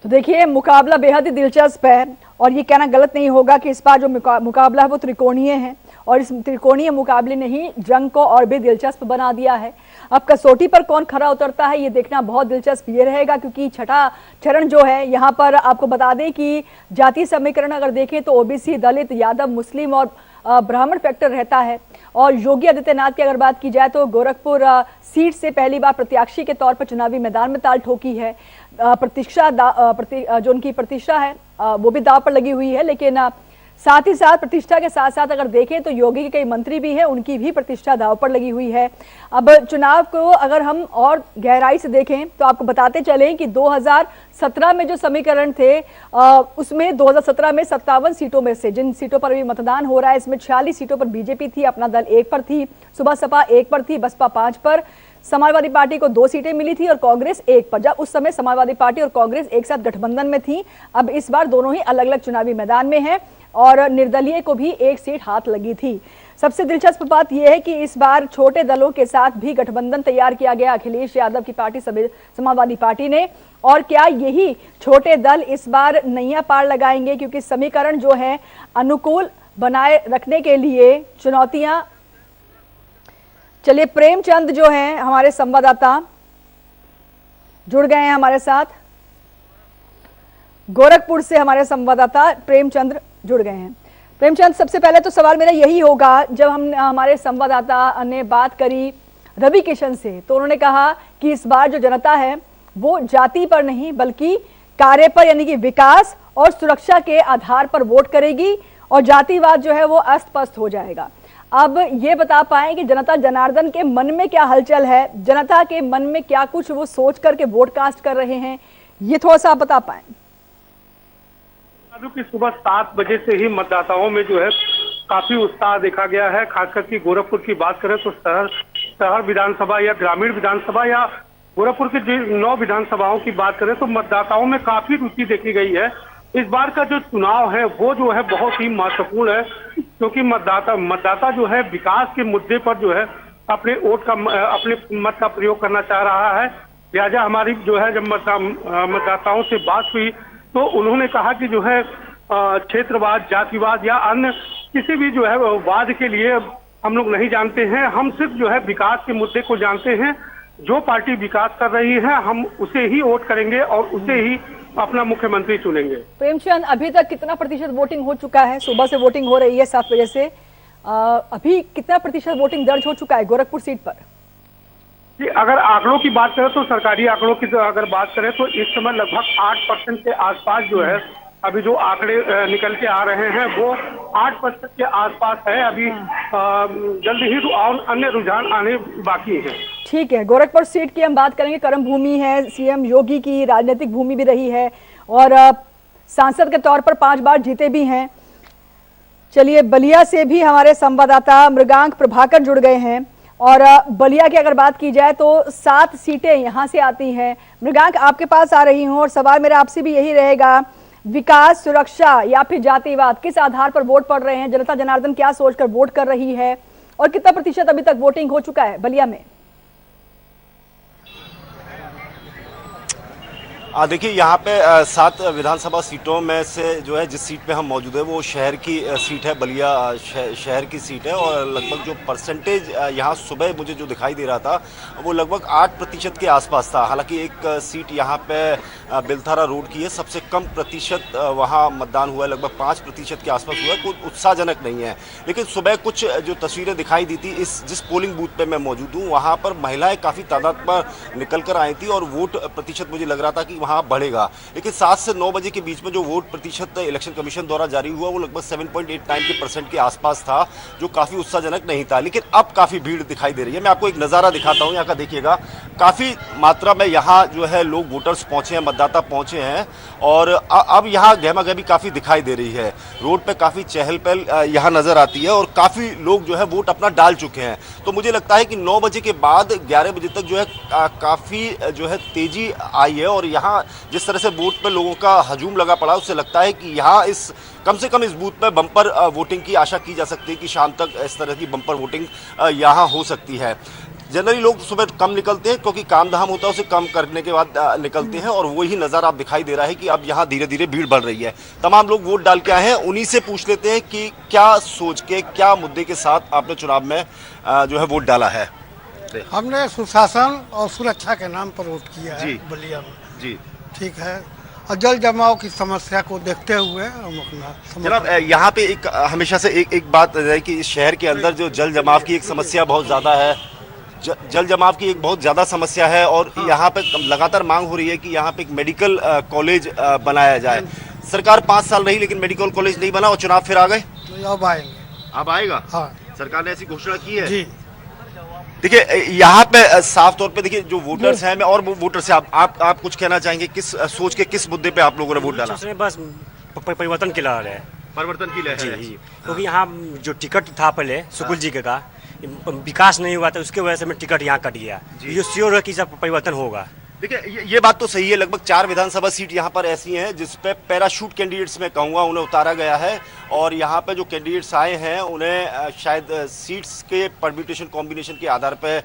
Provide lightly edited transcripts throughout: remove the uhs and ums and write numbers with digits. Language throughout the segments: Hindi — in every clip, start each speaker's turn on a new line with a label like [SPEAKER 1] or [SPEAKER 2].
[SPEAKER 1] तो देखिए, मुकाबला बेहद ही दिलचस्प है और ये कहना गलत नहीं होगा कि इस बार जो मुकाबला है वो त्रिकोणीय है और इस त्रिकोणीय मुकाबले ने ही जंग को और भी दिलचस्प बना दिया है। अब कसौटी पर कौन खरा उतरता है ये देखना बहुत दिलचस्प ये रहेगा, क्योंकि छठा चरण जो है यहाँ पर आपको बता दें कि जातीय समीकरण अगर देखें तो ओबीसी, दलित, यादव, मुस्लिम और ब्राह्मण फैक्टर रहता है। और योगी आदित्यनाथ की अगर बात की जाए तो गोरखपुर सीट से पहली बार प्रत्याशी के तौर पर चुनावी मैदान में ताल ठोकी है। जो उनकी प्रतिष्ठा है वो भी दांव पर लगी हुई है, लेकिन साथ ही साथ प्रतिष्ठा के साथ साथ अगर देखें तो योगी के कई मंत्री भी हैं, उनकी भी प्रतिष्ठा दांव पर लगी हुई है। अब चुनाव को अगर हम और गहराई से देखें तो आपको बताते चलें कि 2017 में जो समीकरण थे उसमें 2017 में 57 सीटों में से जिन सीटों पर भी मतदान हो रहा है इसमें 46 सीटों पर बीजेपी थी, अपना दल 1 पर थी, सुबह सपा 1 पर थी, बसपा 5 पर, समाजवादी पार्टी को 2 सीटें मिली थी और कांग्रेस 1 पर। जब उस समय समाजवादी पार्टी और कांग्रेस एक साथ गठबंधन में थी, अब इस बार दोनों ही अलग अलग चुनावी मैदान में हैं और निर्दलीय को भी 1 सीट हाथ लगी थी। सबसे दिलचस्प बात यह है कि इस बार छोटे दलों के साथ भी गठबंधन तैयार किया गया अखिलेश यादव की पार्टी समाजवादी पार्टी ने। और क्या यही छोटे दल इस बार नैया पार लगाएंगे, क्योंकि समीकरण जो है अनुकूल बनाए रखने के लिए चुनौतियां। चलिए, प्रेमचंद जो हैं हमारे संवाददाता जुड़ गए हैं हमारे साथ, गोरखपुर से हमारे संवाददाता प्रेमचंद जुड़ गए हैं। प्रेमचंद, सबसे पहले तो सवाल मेरा यही होगा, जब हम हमारे संवाददाता ने बात करी रवि किशन से तो उन्होंने कहा कि इस बार जो जनता है वो जाति पर नहीं बल्कि कार्य पर, यानी कि विकास और सुरक्षा के आधार पर वोट करेगी और जातिवाद जो है वो अस्त पस्त हो जाएगा। अब ये बता पाएं कि जनता जनार्दन के मन में क्या हलचल है, जनता के मन में क्या कुछ वो सोच करके वोट कास्ट कर रहे हैं, ये थोड़ा सा आप बता पाएं।
[SPEAKER 2] कि सुबह 7 बजे से ही मतदाताओं में जो है काफी उत्साह देखा गया है। खासकर की गोरखपुर की बात करें तो शहर विधानसभा या ग्रामीण विधानसभा या गोरखपुर की 9 विधानसभाओं की बात करें तो मतदाताओं में काफी रुचि देखी गई है। इस बार का जो चुनाव है वो जो है बहुत ही महत्वपूर्ण है, क्योंकि मतदाता जो है विकास के मुद्दे पर जो है अपने मत का प्रयोग करना चाह रहा है। लिहाजा हमारी जो है जब मतदाताओं से बात हुई तो उन्होंने कहा कि जो है क्षेत्रवाद, जातिवाद या अन्य किसी भी जो है वाद के लिए हम लोग नहीं जानते हैं, हम सिर्फ जो है विकास के मुद्दे को जानते हैं। जो पार्टी विकास कर रही है हम उसे ही वोट करेंगे और उसे ही अपना मुख्यमंत्री चुनेंगे।
[SPEAKER 1] प्रेमचंद, अभी तक कितना प्रतिशत वोटिंग हो चुका है? सुबह से वोटिंग हो रही है 7 बजे से, अभी कितना प्रतिशत वोटिंग दर्ज हो चुका है गोरखपुर सीट पर?
[SPEAKER 2] जी, अगर आंकड़ों की बात करें तो सरकारी आंकड़ों की अगर बात करें तो इस समय लगभग 8% के आसपास जो है अभी जो आंकड़े निकल के आ रहे हैं वो 8% के आसपास है। अभी जल्द ही अन्य रुझान आने बाकी है।
[SPEAKER 1] ठीक है, गोरखपुर सीट की हम बात करेंगे, कर्म भूमि है, सीएम योगी की राजनीतिक भूमि भी रही है और सांसद के तौर पर 5 बार जीते भी हैं। चलिए, बलिया से भी हमारे संवाददाता मृगांक प्रभाकर जुड़ गए हैं और बलिया की अगर बात की जाए तो 7 सीटें यहां से आती हैं। मृगांक, आपके पास आ रही हूं और सवाल मेरा आपसे भी यही रहेगा, विकास, सुरक्षा या फिर जातिवाद, किस आधार पर वोट पड़ रहे हैं? जनता जनार्दन क्या सोचकर वोट कर रही है और कितना प्रतिशत अभी तक वोटिंग हो चुका है बलिया में?
[SPEAKER 3] देखिए, यहाँ पे 7 विधानसभा सीटों में से जो है जिस सीट पे हम मौजूद है वो शहर की सीट है, बलिया शहर की सीट है और लगभग जो परसेंटेज यहाँ सुबह मुझे जो दिखाई दे रहा था वो लगभग 8% के आसपास था। हालांकि एक सीट यहाँ पे बेलथारा रोड की है, सबसे कम प्रतिशत वहाँ मतदान हुआ है, लगभग 5% के आसपास हुआ है। कोई उत्साहजनक नहीं है, लेकिन सुबह कुछ जो तस्वीरें दिखाई दी थी, जिस पोलिंग बूथ पे मैं मौजूद हूँ वहाँ पर महिलाएं काफ़ी तादाद पर निकल कर आई थी और वोट प्रतिशत मुझे लग रहा था कि वहाँ बढ़ेगा। लेकिन 7 से 9 बजे के बीच में जो वोट प्रतिशत इलेक्शन कमीशन द्वारा जारी हुआ वो लगभग 7.89% के आसपास था, जो काफ़ी उत्साहजनक नहीं था। लेकिन अब काफ़ी भीड़ दिखाई दे रही है। मैं आपको एक नज़ारा दिखाता हूँ यहाँ का, देखिएगा, काफ़ी मात्रा में यहाँ जो है लोग वोटर्स पहुँचे हैं, मतदाता पहुँचे हैं और अब यहाँ गहमागहमी काफ़ी दिखाई दे रही है। रोड पर काफ़ी चहल पहल यहाँ नज़र आती है और काफ़ी लोग जो है वोट अपना डाल चुके हैं। तो मुझे लगता है कि 9 बजे के बाद 11 बजे तक जो है काफ़ी जो है तेज़ी आई है और यहाँ जिस तरह से बूथ पे लोगों का हजूम लगा पड़ा, उससे लगता है कि यहाँ कम से कम इस बूथ पे बम्पर वोटिंग की आशा की जा सकती है कि शाम तक इस तरह की बम्पर वोटिंग यहाँ हो सकती है। जनरली लोग सुबह कम निकलते हैं क्योंकि काम धाम होता है, उसे कम करने के बाद निकलते हैं, और वही नज़ारा अब दिखाई दे रहा है कि अब यहाँ धीरे धीरे भीड़ बढ़ रही है। तमाम लोग वोट डाल के आए हैं, उन्हीं से पूछ लेते हैं कि क्या सोच के, क्या मुद्दे के साथ आपने चुनाव में जो है वोट डाला है।
[SPEAKER 4] हमने सुशासन और सुरक्षा के नाम पर वोट किया है
[SPEAKER 3] जी।
[SPEAKER 4] बलिया में।
[SPEAKER 3] जी
[SPEAKER 4] ठीक है, और जल जमाव की समस्या को देखते हुए हम अपना
[SPEAKER 3] जनाब, यहाँ पे एक हमेशा से एक बात है कि इस शहर के अंदर जो जल जमाव की एक समस्या बहुत ज़्यादा है, जल जमाव की एक बहुत ज़्यादा समस्या है, और यहाँ पे लगातार मांग हो रही है कि यहाँ पे एक मेडिकल कॉलेज बनाया जाए। सरकार 5 साल रही लेकिन मेडिकल कॉलेज नहीं बना और चुनाव फिर आ गए।
[SPEAKER 4] अब आएंगे।
[SPEAKER 3] अब आएगा?
[SPEAKER 4] हाँ,
[SPEAKER 3] सरकार ने ऐसी घोषणा की है।
[SPEAKER 4] जी।
[SPEAKER 3] देखिए, यहाँ पे साफ तौर पे देखिए जो वोटर्स हैं, मैं और वोटर से आप कुछ कहना चाहेंगे, किस सोच के किस मुद्दे पे आप लोगों ने वोट डाला?
[SPEAKER 5] बस परिवर्तन की लहर है।
[SPEAKER 3] परिवर्तन की लहर है।
[SPEAKER 5] जी, क्योंकि यहाँ जो टिकट था पहले सुकुल जी का विकास नहीं हुआ था, उसके वजह से मैं टिकट यहाँ कट गया। ये श्योर है कि सब परिवर्तन होगा।
[SPEAKER 3] देखिए, ये बात तो सही है। लगभग 4 विधानसभा सीट यहाँ पर ऐसी हैं जिस पे पैराशूट कैंडिडेट्स मैं कहूँगा उन्हें उतारा गया है, और यहाँ पे जो कैंडिडेट्स आए हैं उन्हें शायद सीट्स के परम्यूटेशन कॉम्बिनेशन के आधार पे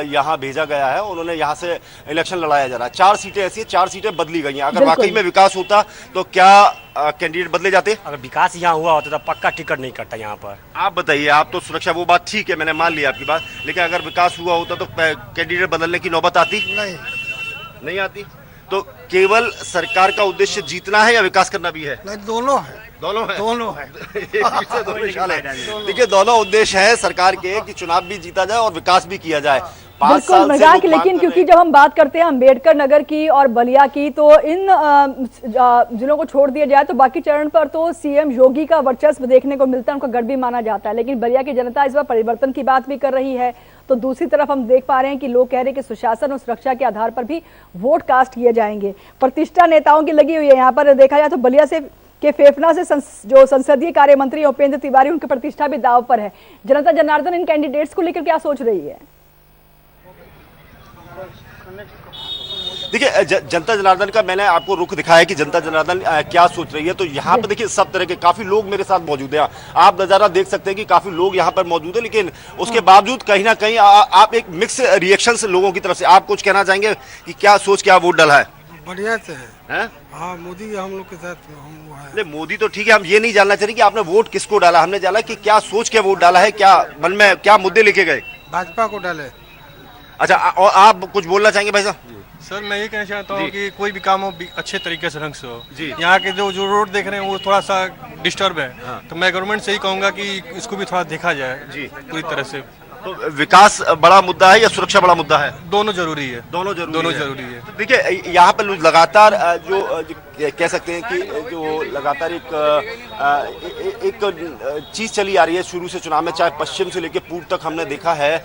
[SPEAKER 3] यहाँ भेजा गया है, उन्होंने यहाँ से इलेक्शन लड़ाया जा रहा है। 4 सीटें ऐसी हैं, 4 सीटें बदली गई हैं। अगर वाकई में विकास होता तो क्या कैंडिडेट बदले जाते?
[SPEAKER 5] अगर विकास यहाँ हुआ होता तो पक्का टिकट नहीं कटता यहाँ पर।
[SPEAKER 3] आप बताइए, आप तो सुरक्षा, वो बात ठीक है, मैंने मान लिया आपकी बात, लेकिन अगर विकास हुआ होता तो कैंडिडेट बदलने की नौबत आती? नहीं आती। तो केवल सरकार का उद्देश्य जीतना है या विकास करना भी है?
[SPEAKER 4] नहीं, दोनों है।
[SPEAKER 3] दोनों है। देखिए, दोनों उद्देश्य है सरकार के कि चुनाव भी जीता जाए और विकास भी किया जाए।
[SPEAKER 1] बिल्कुल मजाक, लेकिन क्योंकि जब हम बात करते हैं अम्बेडकर नगर की और बलिया की, तो इन जिलों को छोड़ दिया जाए तो बाकी चरण पर तो सीएम योगी का वर्चस्व देखने को मिलता है, उनका गढ़ भी माना जाता है। लेकिन बलिया की जनता इस बार परिवर्तन की बात भी कर रही है, तो दूसरी तरफ हम देख पा रहे हैं कि लोग कह रहे हैं कि सुशासन और सुरक्षा के आधार पर भी वोट कास्ट किए जाएंगे। प्रतिष्ठा नेताओं की लगी हुई है। यहाँ पर देखा जाए तो बलिया से के फेफना से जो संसदीय कार्य मंत्री उपेंद्र तिवारी, उनकी प्रतिष्ठा भी दांव पर है। जनता जनार्दन इन कैंडिडेट्स को लेकर क्या सोच रही है?
[SPEAKER 3] देखिए, जनता जनार्दन का मैंने आपको रुख दिखाया कि जनता जनार्दन क्या सोच रही है। तो यहाँ पे देखिए सब तरह के काफी लोग मेरे साथ मौजूद हैं। आप नजारा देख सकते हैं कि काफी लोग यहाँ पर मौजूद है, लेकिन उसके बावजूद कहीं ना कहीं आप एक मिक्स रिएक्शन से लोगों की तरफ से आप कुछ कहना चाहेंगे कि क्या सोच के आप वोट डाला है?
[SPEAKER 4] बढ़िया से
[SPEAKER 3] है?
[SPEAKER 4] हाँ, मोदी हम लोग के साथ
[SPEAKER 3] नहीं, मोदी तो ठीक है, हम ये नहीं जानना चाह रहे कि आपने वोट किसको डाला, हमने डाला कि क्या सोच के वोट डाला है, क्या मन में क्या मुद्दे लेके गए?
[SPEAKER 4] भाजपा को डाले।
[SPEAKER 3] अच्छा, और आप कुछ बोलना चाहेंगे भाई साहब?
[SPEAKER 6] सर, मैं ये कहना चाहता हूँ कि कोई भी काम हो अच्छे तरीके से ढंग से हो।
[SPEAKER 3] जी।
[SPEAKER 6] यहाँ के जो रोड देख रहे हैं वो थोड़ा सा डिस्टर्ब है। तो मैं गवर्नमेंट से ही कहूँगा कि इसको भी थोड़ा देखा जाए जी पूरी तरह से।
[SPEAKER 3] तो विकास बड़ा मुद्दा है या सुरक्षा बड़ा मुद्दा है?
[SPEAKER 6] दोनो जरूरी है।
[SPEAKER 3] दोनों जरूरी है।
[SPEAKER 6] तो
[SPEAKER 3] देखिए, यहाँ पर लगातार जो कह सकते हैं कि जो लगातार एक चीज चली आ रही है शुरू से चुनाव में, चाहे पश्चिम से लेकर पूर्व तक हमने देखा है,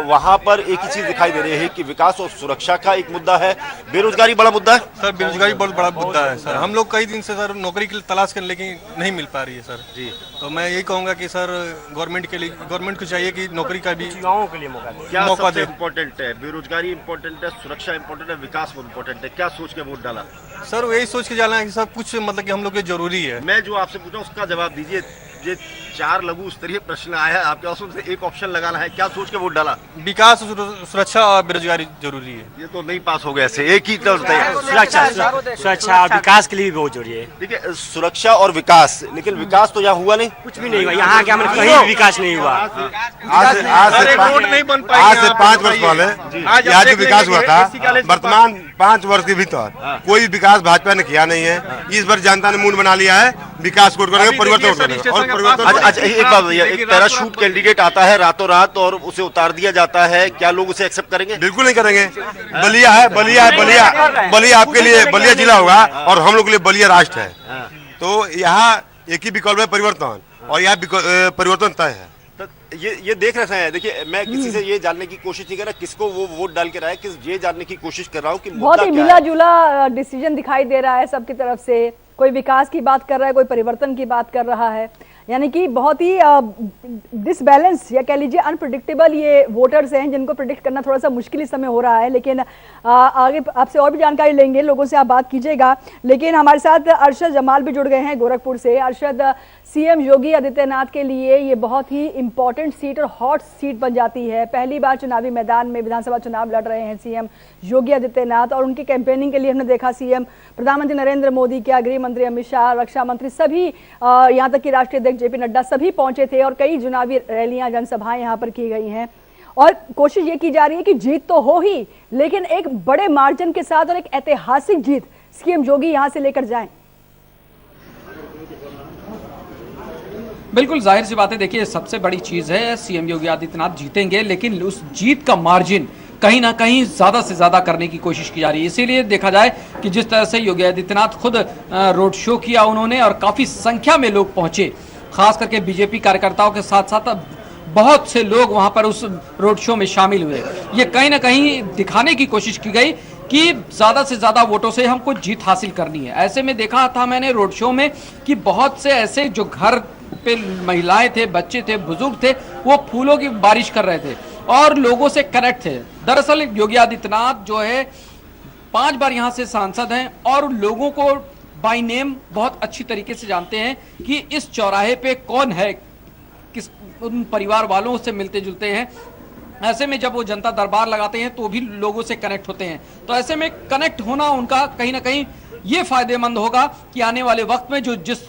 [SPEAKER 3] वहां पर एक ही चीज दिखाई दे रही है कि विकास और सुरक्षा का एक मुद्दा है, बेरोजगारी बड़ा मुद्दा है।
[SPEAKER 6] सर, बेरोजगारी बहुत बड़ा मुद्दा है सर। हम लोग कई दिन से सर नौकरी की तलाश कर, लेकिन नहीं मिल पा रही है सर जी। तो मैं यही कहूँगा कि सर गवर्नमेंट को चाहिए कि नौकरी का भी
[SPEAKER 5] युवाओं के लिए
[SPEAKER 3] मौका दे। इम्पोर्टेंट है, बेरोजगारी इम्पोर्टेंट है, सुरक्षा इम्पोर्टेंट है, विकास इम्पोर्टेंट है। क्या सोच के वोट डाला?
[SPEAKER 6] सर, यही सोच के जाना है कि सब कुछ मतलब कि हम लोग के जरूरी है।
[SPEAKER 3] मैं जो आपसे पूछा उसका जवाब दीजिए। ये 4 लघु स्तरीय प्रश्न आया है आपके, उसमें से एक ऑप्शन लगाना है। क्या सोच के वोट डाला?
[SPEAKER 6] विकास, सुरक्षा और बेरोजगारी जरूरी है।
[SPEAKER 3] ये तो नहीं पास हो गया ऐसे, एक ही तो
[SPEAKER 5] सुरक्षा और विकास के लिए भी बहुत जरूरी है।
[SPEAKER 3] देखिए, सुरक्षा और विकास, लेकिन विकास तो यहाँ हुआ नहीं,
[SPEAKER 5] कुछ भी नहीं हुआ यहाँ क्या, मतलब कहीं भी विकास नहीं हुआ।
[SPEAKER 7] आज से 5 वर्ष पहले यहाँ जो विकास हुआ था, वर्तमान 5 वर्ष के भीतर कोई विकास भाजपा ने किया नहीं है। इस बार जनता ने मूड बना लिया है विकास को करेंगे, परिवर्तन करेंगे और परिवर्तन।
[SPEAKER 3] अच्छा, एक बात भैया, एक पैराशूट कैंडिडेट आता है रातों रात और उसे उतार दिया जाता है, क्या लोग उसे एक्सेप्ट करेंगे?
[SPEAKER 7] बिल्कुल नहीं करेंगे। बलिया है, बलिया आपके लिए बलिया जिला होगा और हम लोग के लिए बलिया राष्ट्र है। तो यहाँ एक ही विकल्प है, परिवर्तन, और यहाँ परिवर्तन तय है।
[SPEAKER 3] तो ये देख रहे हैं। देखिए, मैं किसी से ये जानने की कोशिश नहीं कर रहा किसको वो वोट डाल के रहा है, किस ये जानने की कोशिश कर रहा हूँ कि
[SPEAKER 1] बहुत ही मिला जुला डिसीजन दिखाई दे रहा है सबकी तरफ से। कोई विकास की बात कर रहा है, कोई परिवर्तन की बात कर रहा है। यानी कि बहुत ही डिसबैलेंस या कह लीजिए अनप्रिडिक्टेबल ये वोटर्स हैं, जिनको प्रिडिक्ट करना थोड़ा सा मुश्किल इस समय हो रहा है। लेकिन आगे आपसे और भी जानकारी लेंगे, लोगों से आप बात कीजिएगा। लेकिन हमारे साथ अरशद जमाल भी जुड़ गए हैं गोरखपुर से। अरशद, सीएम योगी आदित्यनाथ के लिए ये बहुत ही इंपॉर्टेंट सीट और हॉट सीट बन जाती है। पहली बार चुनावी मैदान में विधानसभा चुनाव लड़ रहे हैं सीएम योगी आदित्यनाथ, और उनकी कैंपेनिंग के लिए हमने देखा सीएम प्रधानमंत्री नरेंद्र मोदी के, गृह मंत्री अमित शाह, रक्षा मंत्री सभी, यहाँ तक कि राष्ट्रीय अध्यक्ष जेपी नड्डा सभी पहुंचे थे और कई चुनावी रैलियां जनसभाएं यहाँ पर की गई हैं। और कोशिश ये की जा रही है कि जीत तो हो ही, लेकिन एक बड़े मार्जिन के साथ और एक ऐतिहासिक जीत सीएम योगी यहाँ से लेकर जाएं।
[SPEAKER 8] बिल्कुल जाहिर सी बात है, देखिए सबसे बड़ी चीज है सीएम योगी आदित्यनाथ जीतेंगे, लेकिन उस जीत का मार्जिन कहीं ना कहीं ज्यादा से ज्यादा करने की कोशिश की जा रही है। इसीलिए देखा जाए कि जिस तरह से योगी आदित्यनाथ खुद रोड शो किया उन्होंने और काफी संख्या में लोग पहुंचे, खास करके बीजेपी कार्यकर्ताओं के साथ साथ बहुत से लोग वहां पर उस रोड शो में शामिल हुए। ये कहीं ना कहीं दिखाने की कोशिश की गई कि ज्यादा से ज्यादा वोटों से हमको जीत हासिल करनी है। ऐसे में देखा था मैंने रोड शो में कि बहुत से ऐसे जो घर पे महिलाएं थे, बच्चे थे, बुजुर्ग थे, वो फूलों की बारिश कर रहे थे और लोगों से कनेक्ट थे। दरअसल योगी आदित्यनाथ जो है 5 बार यहाँ से सांसद हैं और लोगों को बाय नेम बहुत अच्छी तरीके से जानते हैं कि इस चौराहे पे कौन है, किस उन परिवार वालों से मिलते जुलते हैं। ऐसे में जब वो जनता दरबार लगाते हैं तो भी लोगों से कनेक्ट होते हैं, तो ऐसे में कनेक्ट होना उनका कहीं ना कहीं ये फायदेमंद होगा कि आने वाले वक्त में जो जिस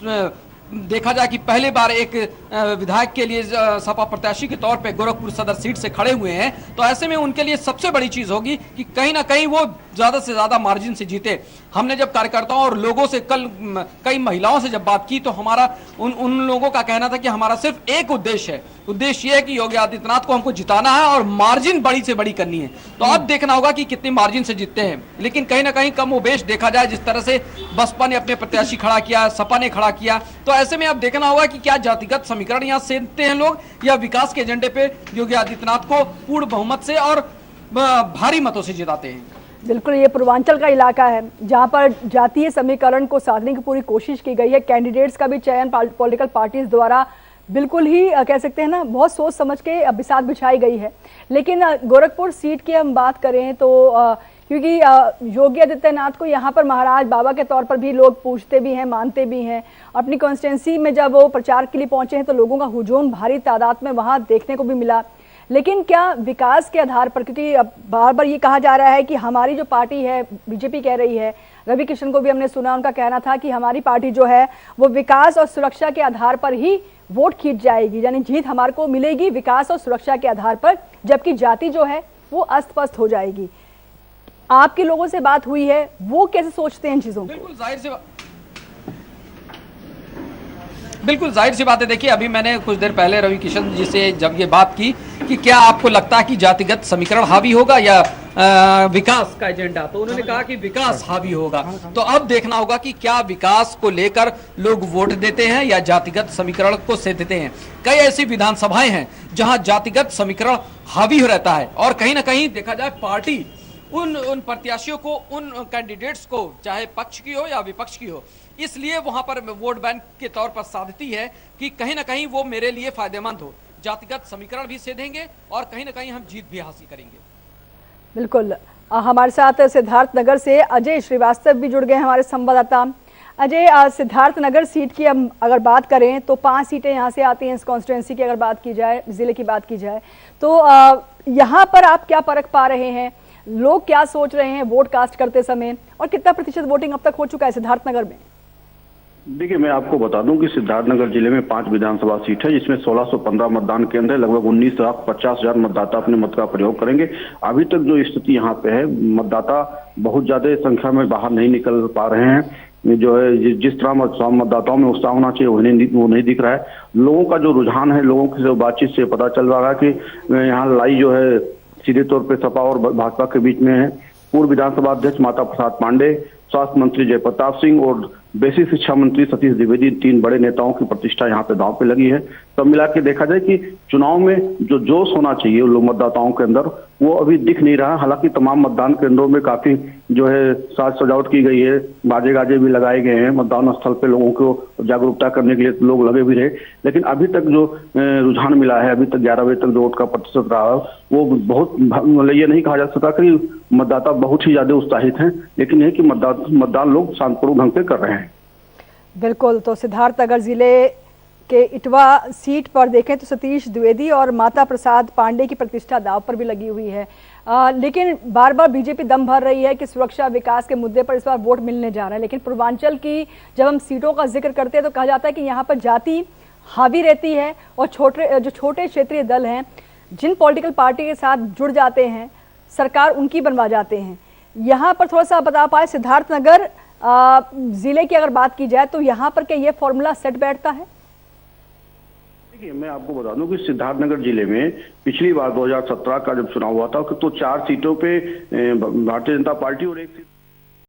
[SPEAKER 8] देखा जाए कि पहले बार एक विधायक के लिए सपा प्रत्याशी के तौर पे गोरखपुर सदर सीट से खड़े हुए हैं, तो ऐसे में उनके लिए सबसे बड़ी चीज होगी कि कहीं ना कहीं वो ज्यादा से ज्यादा मार्जिन से जीते। हमने जब कार्यकर्ताओं और लोगों से कल कई महिलाओं से जब बात की तो हमारा उन लोगों का कहना था कि हमारा सिर्फ एक उद्देश्य है, उद्देश्य ये है कि योगी आदित्यनाथ को हमको जिताना है और मार्जिन बड़ी से बड़ी करनी है। तो अब देखना होगा कि कितनी मार्जिन से जीतते हैं, लेकिन कहीं ना कहीं कम उबेश देखा जाए जिस तरह से बसपा ने अपने प्रत्याशी खड़ा किया, सपा ने खड़ा किया, तो ऐसे में अब देखना होगा कि क्या जातिगत समीकरण यहाँ सेधते हैं लोग या विकास के एजेंडे पे योगी आदित्यनाथ को पूर्ण बहुमत से और भारी मतों से जिताते हैं।
[SPEAKER 1] बिल्कुल, ये पूर्वांचल का इलाका है जहां पर जातीय समीकरण को साधने की पूरी कोशिश की गई है। कैंडिडेट्स का भी चयन पॉलिटिकल पार्टीज द्वारा बिल्कुल ही कह सकते हैं ना, बहुत सोच समझ के बिसात बिछाई गई है। लेकिन गोरखपुर सीट की हम बात करें तो क्योंकि योगी आदित्यनाथ को यहाँ पर महाराज बाबा के तौर पर भी लोग पूछते भी हैं, मानते भी हैं। अपनी कॉन्स्टिट्यूंसी में जब वो प्रचार के लिए पहुंचे हैं तो लोगों का हुजूम भारी तादाद में वहाँ देखने को भी मिला। लेकिन क्या विकास के आधार पर, क्योंकि बार बार ये कहा जा रहा है कि हमारी जो पार्टी है, बीजेपी कह रही है, रवि किशन को भी हमने सुना, उनका कहना था कि हमारी पार्टी जो है वो विकास और सुरक्षा के आधार पर ही वोट खींच जाएगी, यानी जीत हमारे को मिलेगी विकास और सुरक्षा के आधार पर, जबकि जाति जो है वो अस्त पस्त हो जाएगी। आपके लोगों से बात हुई है, वो कैसे सोचते हैं इन चीजों को?
[SPEAKER 8] बिल्कुल जाहिर सी बात है। देखिए अभी मैंने कुछ देर पहले रवि किशन जी से जब ये बात की कि क्या आपको लगता है कि जातिगत समीकरण हावी होगा या विकास का एजेंडा, तो उन्होंने कहा कि विकास हावी होगा। तो अब देखना होगा कि क्या विकास को लेकर लोग वोट देते हैं या जातिगत समीकरण को सेधते हैं। कई ऐसी विधानसभाएं हैं जहां जातिगत समीकरण हावी रहता है और कहीं ना कहीं देखा जाए पार्टी उन प्रत्याशियों को, उन कैंडिडेट्स को, चाहे पक्ष की हो या विपक्ष की हो, इसलिए वहां पर वोट बैंक के तौर पर साधती है कि कहीं ना कहीं वो मेरे लिए फायदेमंद हो, जातिगत समीकरण भी सेधेंगे और कहीं ना कहीं हम जीत भी हासिल करेंगे।
[SPEAKER 1] बिल्कुल, हमारे साथ सिद्धार्थ नगर से अजय श्रीवास्तव भी जुड़ गए हमारे संवाददाता। अजय, सिद्धार्थ नगर सीट की हम अगर बात करें तो 5 सीटें यहाँ से आती हैं इस कॉन्स्टिट्यूंसी की, अगर बात की जाए, जिले की बात की जाए तो यहाँ पर आप क्या परख पा रहे हैं, लोग क्या सोच रहे हैं वोट कास्ट करते समय, और कितना प्रतिशत वोटिंग अब तक हो चुका है सिद्धार्थनगर में?
[SPEAKER 9] देखिए, मैं आपको बता दूं कि सिद्धार्थनगर जिले में 5 विधानसभा सीट है, जिसमें 1615 मतदान केंद्र है। लगभग 19,50,000 मतदाता अपने मत का प्रयोग करेंगे। अभी तक जो स्थिति यहाँ पे है, मतदाता बहुत ज्यादा संख्या में बाहर नहीं निकल पा रहे हैं। जो है जिस तरह मतदाताओं में उत्साह होना चाहिए वो नहीं दिख रहा है। लोगों का जो रुझान है, लोगों की बातचीत से पता चल रहा है कि यहाँ लड़ाई जो है सीधे तौर पे सपा और भाजपा के बीच में है। पूर्व विधानसभा अध्यक्ष माता प्रसाद पांडे, स्वास्थ्य मंत्री जयप्रताप सिंह और बेसिक शिक्षा मंत्री सतीश द्विवेदी, 3 बड़े नेताओं की प्रतिष्ठा यहाँ पे दांव पे लगी है। तब मिला के देखा जाए कि चुनाव में जो जोश होना चाहिए लोग मतदाताओं के अंदर, वो अभी दिख नहीं रहा। हालांकि तमाम मतदान केंद्रों में काफी जो है साज सजावट की गई है, बाजे गाजे भी लगाए गए हैं, मतदान स्थल पे लोगों को जागरूकता करने के लिए लोग लगे भी रहे। लेकिन अभी तक जो रुझान मिला है, अभी तक 11 बजे तक जो वोट का प्रतिशत रहा वो बहुत, मतलब ये नहीं कहा जा सकता कि मतदाता बहुत ही ज्यादा उत्साहित हैं, लेकिन यह कि मतदान लोग शांतिपूर्ण ढंग से कर रहे हैं।
[SPEAKER 1] बिल्कुल, तो सिद्धार्थनगर जिले के इटवा सीट पर देखें तो सतीश द्विवेदी और माता प्रसाद पांडे की प्रतिष्ठा दांव पर भी लगी हुई है। लेकिन बार बार बीजेपी दम भर रही है कि सुरक्षा विकास के मुद्दे पर इस बार वोट मिलने जा रहा है, लेकिन पूर्वांचल की जब हम सीटों का जिक्र करते हैं तो कहा जाता है कि यहाँ पर जाति हावी रहती है और जो छोटे क्षेत्रीय दल हैं, जिन पॉलिटिकल पार्टी के साथ जुड़ जाते हैं, सरकार उनकी बनवा जाते हैं। यहाँ पर थोड़ा सा बता पाए, सिद्धार्थनगर जिले की अगर बात की जाए तो यहाँ पर क्या ये फॉर्मूला सेट बैठता है?
[SPEAKER 9] देखिए, मैं आपको बता दूं कि सिद्धार्थनगर जिले में पिछली बार 2017 का जब चुनाव हुआ था तो 4 सीटों पे भारतीय जनता पार्टी और 1 सीट